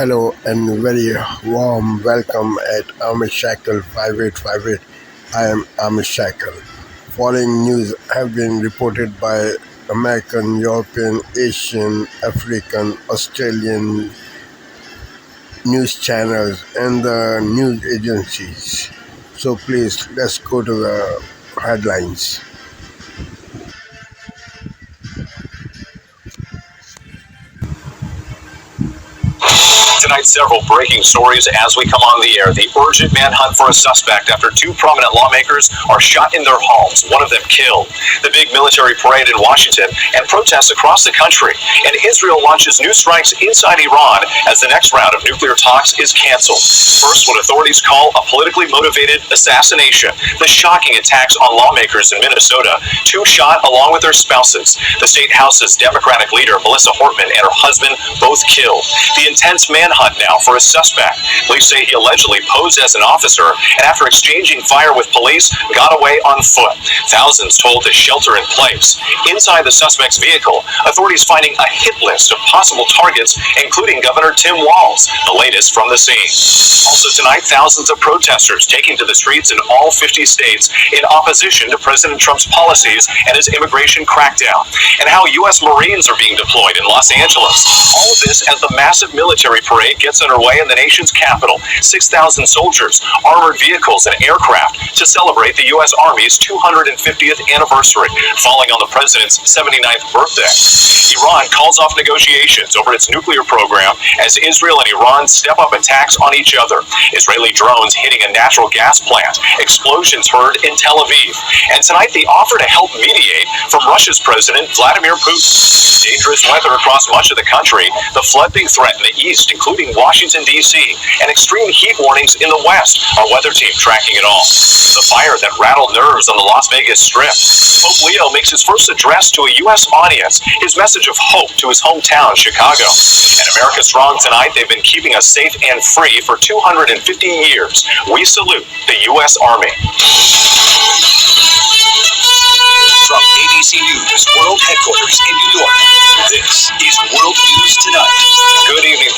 Hello and very warm welcome at Amish Shackle 5858. I am Amish Shackle. Following news have been reported by American, European, Asian, African, Australian news channels and the news agencies. So please, let's go to the headlines. Tonight, several breaking stories as we come on the air. The urgent manhunt for a suspect after two prominent lawmakers are shot in their homes, one of them killed. The big military parade in Washington and protests across the country. And Israel launches new strikes inside Iran as the next round of nuclear talks is canceled. First, what authorities call a politically motivated assassination. The shocking attacks on lawmakers in Minnesota, two shot along with their spouses. The state house's Democratic leader, Melissa Hortman, and her husband both killed. The intense manhunt now for a suspect. Police say he allegedly posed as an officer and after exchanging fire with police, got away on foot. Thousands told to shelter in place. Inside the suspect's vehicle, authorities finding a hit list of possible targets, including Governor Tim Walz, the latest from the scene. Also tonight, thousands of protesters taking to the streets in all 50 states in opposition to President Trump's policies and his immigration crackdown, and how U.S. Marines are being deployed in Los Angeles. All of this as the massive military parade gets underway in the nation's capital. 6,000 soldiers, armored vehicles, and aircraft to celebrate the U.S. Army's 250th anniversary, falling on the president's 79th birthday. Iran calls off negotiations over its nuclear program as Israel and Iran step up attacks on each other. Israeli drones hitting a natural gas plant. Explosions heard in Tel Aviv. And tonight, the offer to help mediate from Russia's President Vladimir Putin. Dangerous weather across much of the country. The flood being threatened in the east, including Washington, D.C., and extreme heat warnings in the west. Our weather team tracking it all. The fire that rattled nerves on the Las Vegas Strip. Pope Leo makes his first address to a U.S. audience. His message of hope to his hometown, Chicago. And America Strong tonight, they've been keeping us safe and free for 250 years. We salute the U.S. Army. From ABC News World Headquarters in New York, this is World News Tonight. Good evening.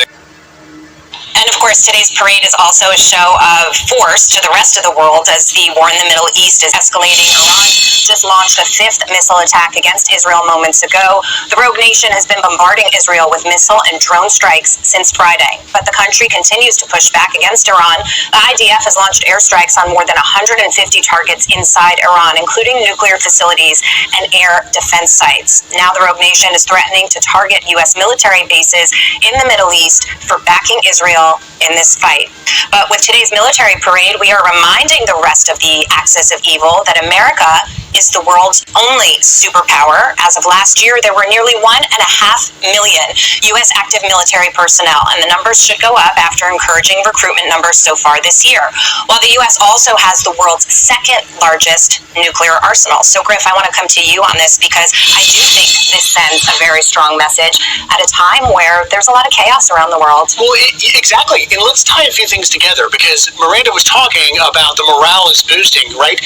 And of course, today's parade is also a show of force to the rest of the world as the war in the Middle East is escalating. Iran just launched a fifth missile attack against Israel moments ago. The rogue nation has been bombarding Israel with missile and drone strikes since Friday. But the country continues to push back against Iran. The IDF has launched airstrikes on more than 150 targets inside Iran, including nuclear facilities and air defense sites. Now the rogue nation is threatening to target U.S. military bases in the Middle East for backing Israel in this fight. But with today's military parade, we are reminding the rest of the axis of evil that America is the world's only superpower. As of last year, there were nearly 1.5 million U.S. active military personnel, and the numbers should go up after encouraging recruitment numbers so far this year. While the U.S. also has the world's second largest nuclear arsenal. So, Griff, I want to come to you on this because I do think this sends a very strong message at a time where there's a lot of chaos around the world. Well, exactly. And let's tie a few things together because Miranda was talking about the morale is boosting, right?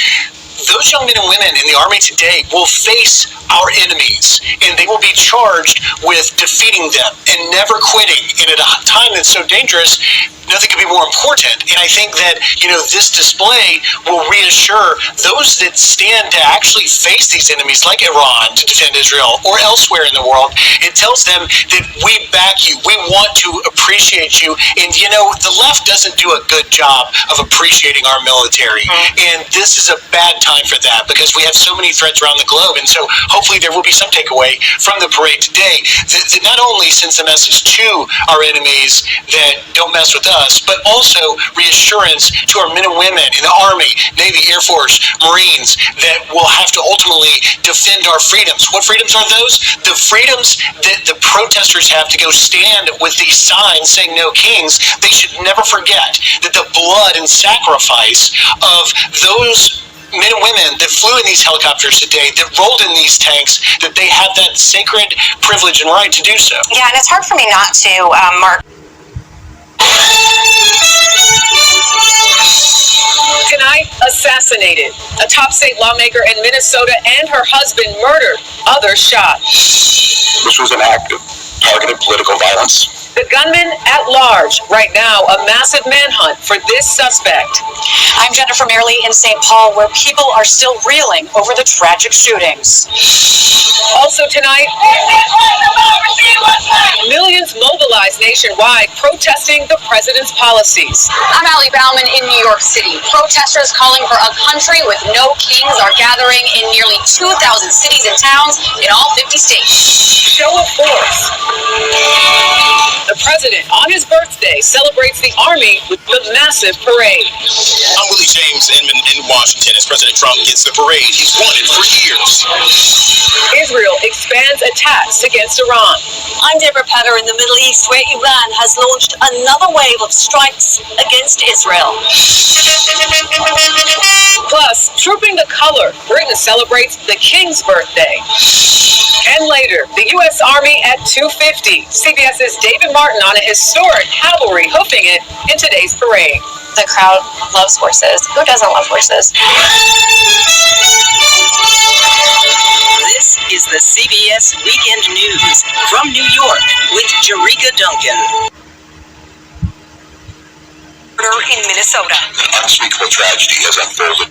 Those young men and women in the Army today will face our enemies, and they will be charged with defeating them and never quitting. And at a time that's so dangerous, nothing could be more important. And I think that, this display will reassure those that stand to actually face these enemies like Iran to defend Israel or elsewhere in the world. It tells them that we back you. We want to appreciate you. And, the left doesn't do a good job of appreciating our military. And this is a bad time for that because we have so many threats around the globe. And so hopefully there will be some takeaway from the parade today that not only sends a message to our enemies that don't mess with us, but also reassurance to our men and women in the Army, Navy, Air Force, Marines that will have to ultimately defend our freedoms. What freedoms are those? The freedoms that the protesters have to go stand with these signs saying no kings. They should never forget that the blood and sacrifice of those men and women that flew in these helicopters today, that rolled in these tanks, that they have that sacred privilege and right to do so. Yeah, and it's hard for me not to, Mark. Tonight, assassinated. A top state lawmaker in Minnesota and her husband murdered. Others shot. This was an act of targeted political violence. The gunman at large. Right now, a massive manhunt for this suspect. I'm Jennifer Merely in St. Paul, where people are still reeling over the tragic shootings. Also tonight, millions mobilized nationwide protesting the president's policies. I'm Allie Bauman in New York City. Protesters calling for a country with no kings are gathering in nearly 2,000 cities and towns in all 50 states. Show of force. The president, on his birthday, celebrates the army with the massive parade. I'm Willie James Inman in Washington as President Trump gets the parade he's wanted for years. Israel expands attacks against Iran. I'm Deborah Petter in the Middle East, where Iran has launched another wave of strikes against Israel. Plus, Trooping the Color, Britain celebrates the King's birthday. And later, the U.S. Army at 250. CBS's David Martin on a historic cavalry hoofing it in today's parade. The crowd loves horses. Who doesn't love horses? This is the CBS Weekend News from New York with Jerika Duncan. Murder in Minnesota. An unspeakable tragedy has unfolded.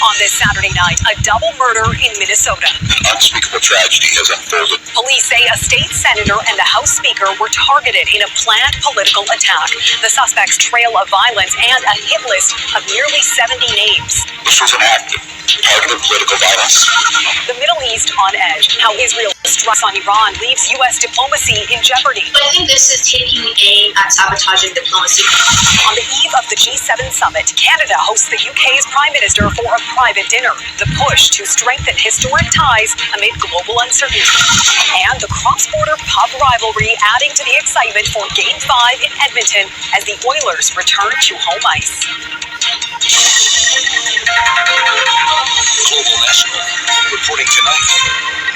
On this Saturday night, a double murder in Minnesota. An unspeakable tragedy has unfolded. Police say a state senator and the House Speaker were targeted in a planned political attack. The suspects trail of violence and a hit list of nearly 70 names. This was an active, targeted political violence. The Middle East on edge. How Israel's stress on Iran leaves U.S. diplomacy in jeopardy. But I think this is taking aim at sabotaging diplomacy. On the eve of the G7 summit, Canada hosts the UK's Prime Minister for a private dinner. The push to strengthen historic ties amid global uncertainty. And the cross-border pub rivalry adding to the excitement for Game 5 in Edmonton as the Oilers return to home ice. Global National reporting tonight.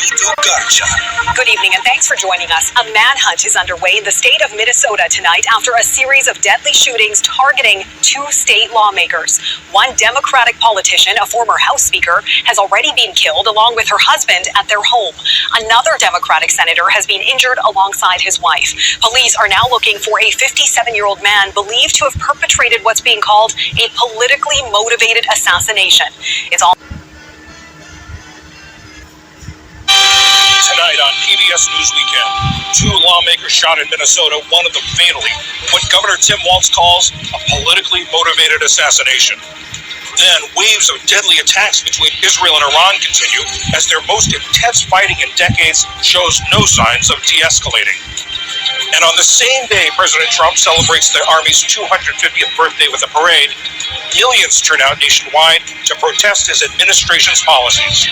Nito Garcha. Good evening and thanks for joining us. A manhunt is underway in the state of Minnesota tonight after a series of deadly shootings targeting two state lawmakers. One Democratic politician, a former House Speaker, has already been killed along with her husband at their home. Another Democratic senator has been injured alongside his wife. Police are now looking for a 57-year-old man believed to have perpetrated what's being called a politically motivated assassination. It's all tonight on PBS News Weekend. Two lawmakers shot in Minnesota, one of them fatally, what Governor Tim Walz calls a politically motivated assassination. Then waves of deadly attacks between Israel and Iran continue as their most intense fighting in decades shows no signs of de-escalating. And on the same day President Trump celebrates the Army's 250th birthday with a parade, millions turn out nationwide to protest his administration's policies.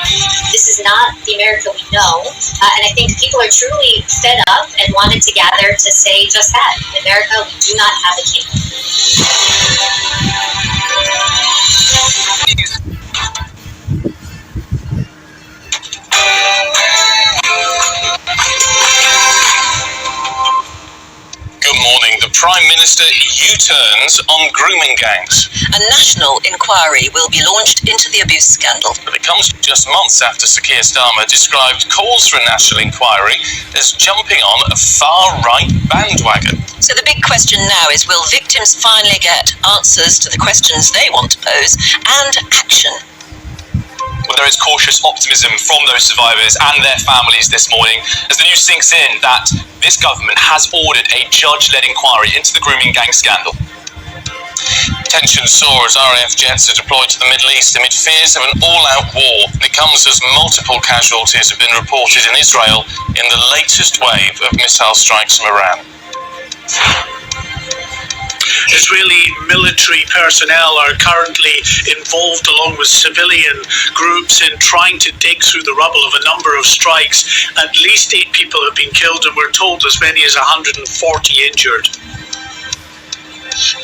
This is not the America we know, and I think people are truly fed up and wanted to gather to say just that. In America, we do not have a king. Good morning. The Prime Minister U-turns on grooming gangs. A national inquiry will be launched into the abuse scandal. But it comes just months after Sir Keir Starmer described calls for a national inquiry as jumping on a far-right bandwagon. So the big question now is, will victims finally get answers to the questions they want to pose and action? Well, there is cautious optimism from those survivors and their families this morning as the news sinks in that this government has ordered a judge-led inquiry into the grooming gang scandal. Tensions soar as RAF jets are deployed to the Middle East amid fears of an all-out war. It comes as multiple casualties have been reported in Israel in the latest wave of missile strikes from Iran. Israeli military personnel are currently involved along with civilian groups in trying to dig through the rubble of a number of strikes. At least 8 people have been killed and we're told as many as 140 injured.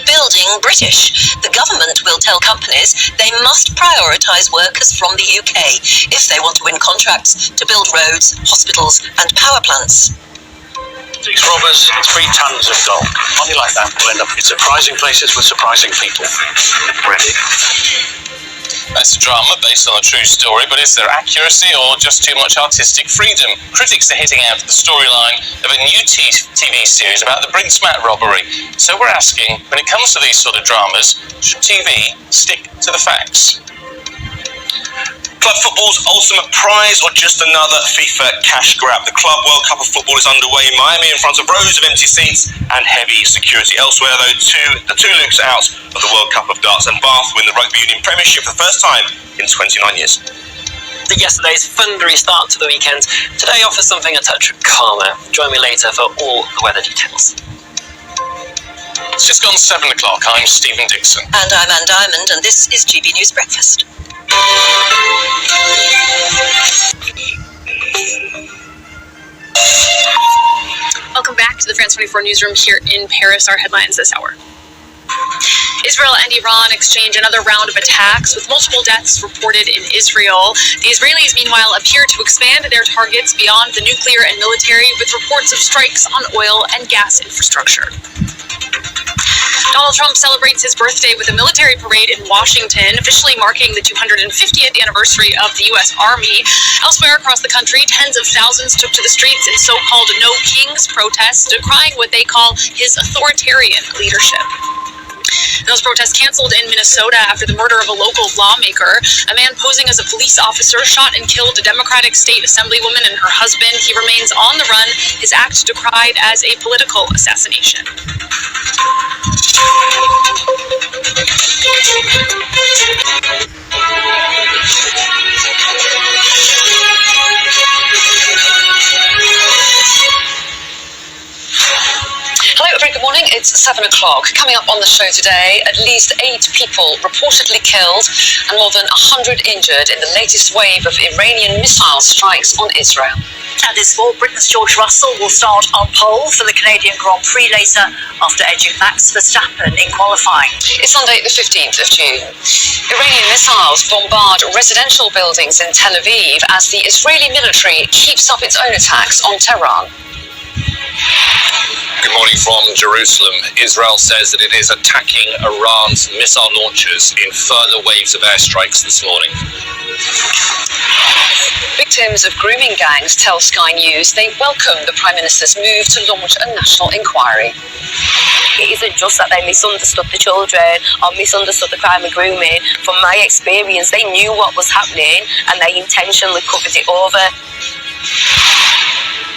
Building British. The government will tell companies they must prioritise workers from the UK if they want to win contracts to build roads, hospitals and power plants. These robbers, 3 tons of gold. Money like that will end up in surprising places with surprising people. Ready? It's a drama based on a true story, but is there accuracy or just too much artistic freedom? Critics are hitting out at the storyline of a new TV series about the Brinksmat robbery. So we're asking, when it comes to these sort of dramas, should TV stick to the facts? Club football's ultimate prize or just another FIFA cash grab? The Club World Cup of Football is underway in Miami in front of rows of empty seats and heavy security. Elsewhere, though, the two Lukes out of the World Cup of Darts, and Bath win the Rugby Union Premiership for the first time in 29 years. Yesterday's thundery start to the weekend today offers something a touch calmer. Join me later for all the weather details. It's just gone 7 o'clock. I'm Stephen Dixon. And I'm Ann Diamond, and this is GB News Breakfast. Welcome back to the France 24 newsroom here in Paris. Our headlines this hour. Israel and Iran exchange another round of attacks with multiple deaths reported in Israel. The Israelis, meanwhile, appear to expand their targets beyond the nuclear and military with reports of strikes on oil and gas infrastructure. Donald Trump celebrates his birthday with a military parade in Washington, officially marking the 250th anniversary of the U.S. Army. Elsewhere across the country, tens of thousands took to the streets in so-called No Kings protests, decrying what they call his authoritarian leadership. Those protests canceled in Minnesota after the murder of a local lawmaker. A man posing as a police officer shot and killed a Democratic state assemblywoman and her husband. He remains on the run, his act decried as a political assassination. Hello, very good morning. It's 7 o'clock. Coming up on the show today, at least 8 people reportedly killed and more than 100 injured in the latest wave of Iranian missile strikes on Israel. At this sport, Britain's George Russell will start on pole for the Canadian Grand Prix later after edging Max Verstappen in qualifying. It's Sunday, the 15th of June. Iranian missiles bombard residential buildings in Tel Aviv as the Israeli military keeps up its own attacks on Tehran. Good morning from Jerusalem. Israel says that it is attacking Iran's missile launchers in further waves of airstrikes this morning. Victims of grooming gangs tell Sky News they welcome the Prime Minister's move to launch a national inquiry. It isn't just that they misunderstood the children or misunderstood the crime of grooming. From my experience, they knew what was happening and they intentionally covered it over.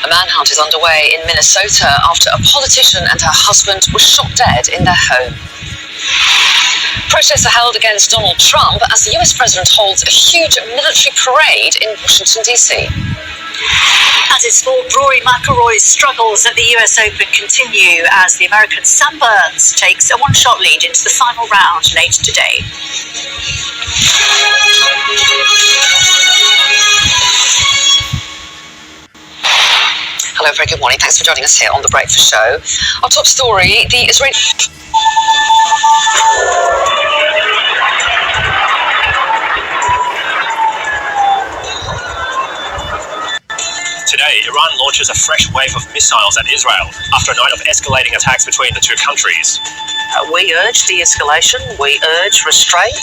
A manhunt is underway in Minnesota after a politician and her husband were shot dead in their home. Protests are held against Donald Trump as the US president holds a huge military parade in Washington, D.C. As in sport, Rory McIlroy's struggles at the US Open continue as the American Sam Burns takes a one-shot lead into the final round later today. Hello, very good morning. Thanks for joining us here on The Breakfast Show. Our top story, the Israeli... Today, Iran launches a fresh wave of missiles at Israel after a night of escalating attacks between the two countries. We urge de-escalation, we urge restraint,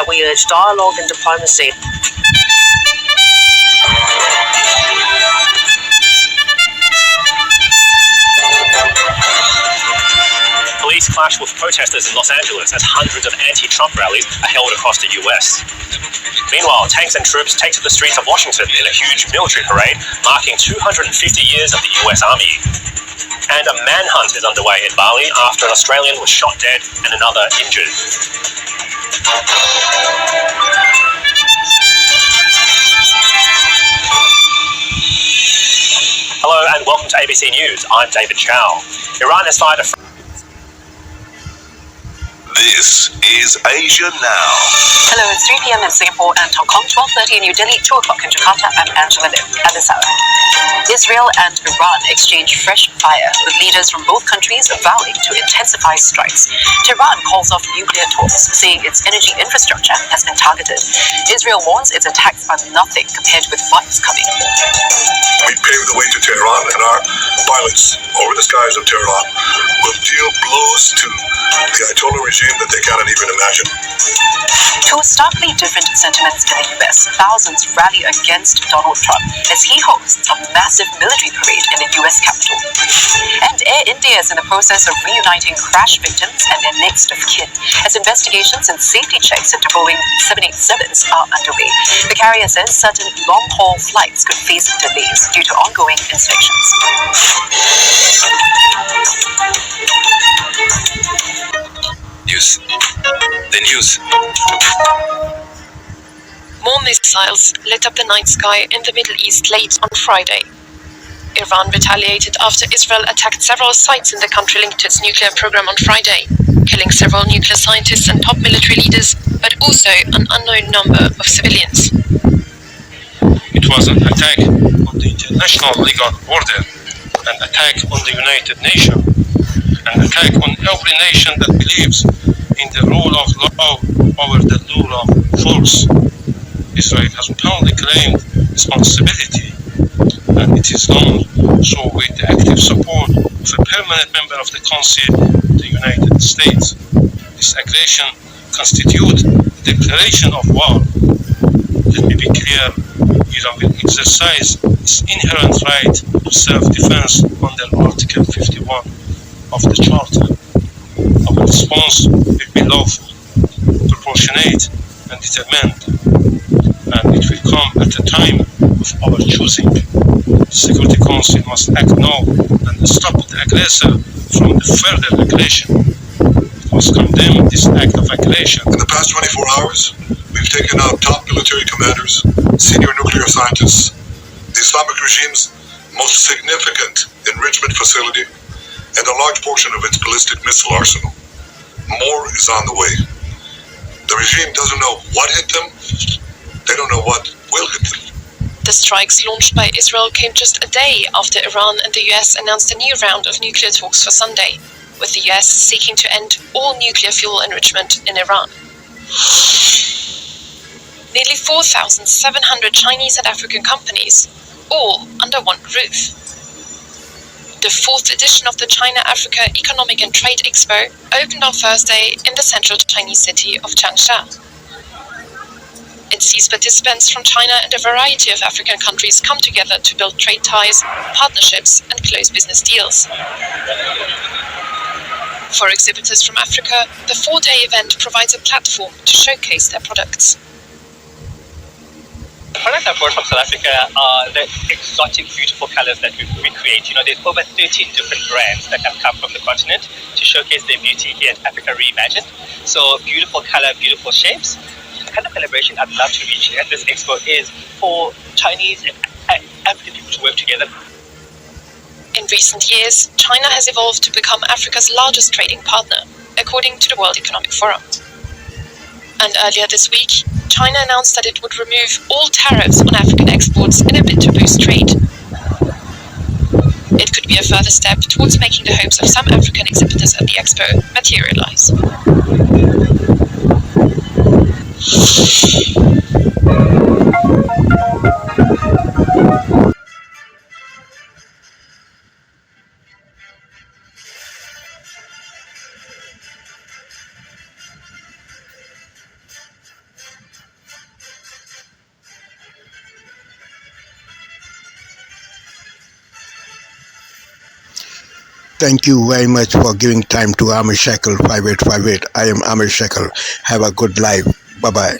we urge dialogue and diplomacy. Police clash with protesters in Los Angeles as hundreds of anti-Trump rallies are held across the US. Meanwhile, tanks and troops take to the streets of Washington in a huge military parade marking 250 years of the US Army. And a manhunt is underway in Bali after an Australian was shot dead and another injured. Hello and welcome to ABC News. I'm David Chow. Iran has fired a... This is Asia Now. Hello, it's 3 p.m. in Singapore and Hong Kong, 12:30 in New Delhi, 2 o'clock in Jakarta. I'm Angela Lim. At this hour, Israel and Iran exchange fresh fire, with leaders from both countries vowing to intensify strikes. Tehran calls off nuclear talks, saying its energy infrastructure has been targeted. Israel warns its attacks are nothing compared with what's coming. We pave the way to Tehran, and our pilots over the skies of Tehran will deal blows to the Ayatollah regime that they cannot even imagine. Two Starkly different sentiments in the US. Thousands rally against Donald Trump as he hosts a massive military parade in the US Capitol. And Air India is in the process of reuniting crash victims and their next of kin as investigations and safety checks into Boeing 787s are underway. The carrier says certain long-haul flights could face delays due to ongoing inspections. News. The news. More missiles lit up the night sky in the Middle East late on Friday. Iran retaliated after Israel attacked several sites in the country linked to its nuclear program on Friday, killing several nuclear scientists and top military leaders, but also an unknown number of civilians. It was an attack on the international legal order, an attack on the United Nations, an attack on every nation that believes in the rule of law over the rule of force. Israel has proudly claimed responsibility, and it is done so with the active support of a permanent member of the Council of the United States. This aggression constitutes a declaration of war. Let me be clear, Iran will exercise its inherent right to self-defense under Article 51 of the Charter. Our response will be lawful, proportionate, and determined, and it will come at a time of our choosing. The Security Council must act now and stop the aggressor from the further aggression. It must condemn this act of aggression. In the past 24 hours, we've taken out top military commanders, senior nuclear scientists, the Islamic regime's most significant enrichment facility, and a large portion of its ballistic missile arsenal. More is on the way. The regime doesn't know what hit them. They don't know what will hit them. The strikes launched by Israel came just a day after Iran and the US announced a new round of nuclear talks for Sunday, with the US seeking to end all nuclear fuel enrichment in Iran. Nearly 4,700 Chinese and African companies, all under one roof. The fourth edition of the China-Africa Economic and Trade Expo opened on Thursday in the central Chinese city of Changsha. It sees participants from China and a variety of African countries come together to build trade ties, partnerships, and close business deals. For exhibitors from Africa, the 4-day event provides a platform to showcase their products. The products I've brought from South Africa are the exotic, beautiful colors that we create. You know, there's over 13 different brands that have come from the continent to showcase their beauty here at Africa Reimagined. So beautiful color, beautiful shapes. The kind of collaboration I'd love to reach at this expo is for Chinese and African people to work together. In recent years, China has evolved to become Africa's largest trading partner, according to the World Economic Forum. And earlier this week, China announced that it would remove all tariffs on African exports in a bid to boost trade. It could be a further step towards making the hopes of some African exhibitors at the expo materialize. Thank you very much for giving time to Amir Shackle 5858. I am Amir Shackle. Have a good life. Bye-bye.